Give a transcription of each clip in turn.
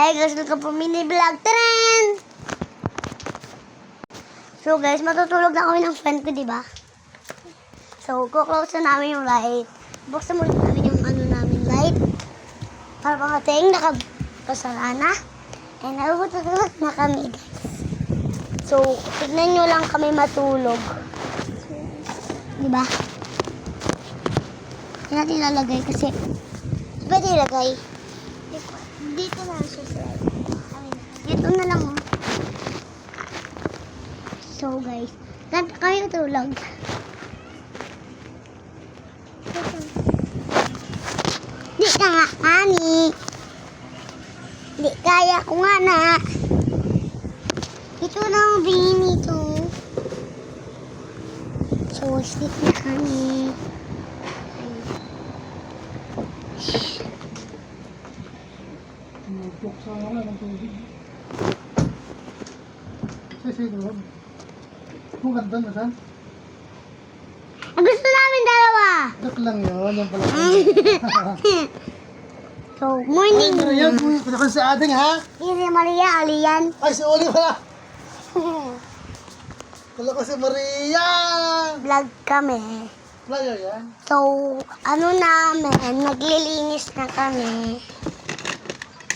Hey guys, welcome po mini vlog. Taran! So guys, matutulog na kami ng friend ko, di ba? So, kuklose na namin yung light. Buksan muna namin yung namin light. Para pakating nakapasara na. And nabutulog na kami, guys. So, tignan nyo lang kami matulog. Di ba? Hindi natin ilalagay kasi pwede ilagay. Dito na siya slide. Dito na lang, oh. So, guys, kami natulog. Di ka nga, honey. Di kaya ko nga na. Ito na ang bini to. So, sleep na kami. Buksan mo nga ng tubig. Sige, doon. Kung ganda na saan? Ang gusto namin dalawa. Joke lang yun. Yung pala. So, morning. Ay, Maria, punta ka sa ating, ha? Hindi si Maria, Alian. Ay, si Oli pala. Kala ko si Maria. Vlog kami. Player yan. So, namin, naglilinis na kami.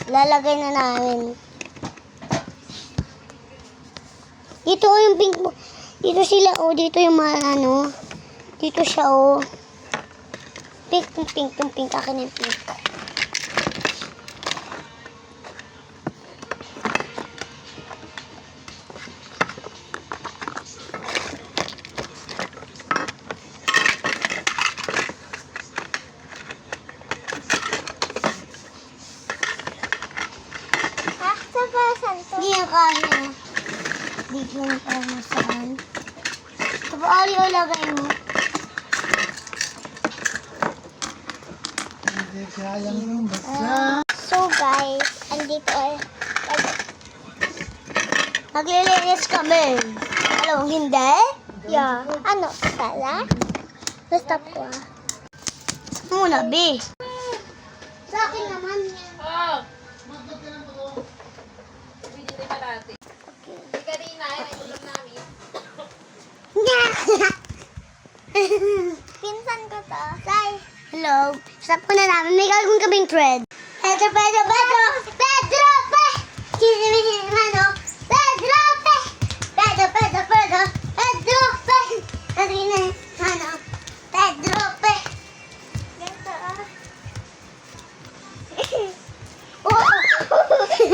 Lalagay na namin. Dito yung pink. Dito sila, oh. Dito yung mga, Dito siya, oh. Pink. Akin yung pink. Hindi yung kaya. Dito yung parmesan. Ito po, Ali, o lagay mo. Hindi kayang yung basa. So guys, andito ay maglilinis kami. Alam mo, hindi? Yeah. Ano? Tala? Stop ko ah. Muna, B. Sa akin naman yan. Pinsan ko to. Say. Hello. Stop ko na namin. May gagawin kaming thread. Pedro.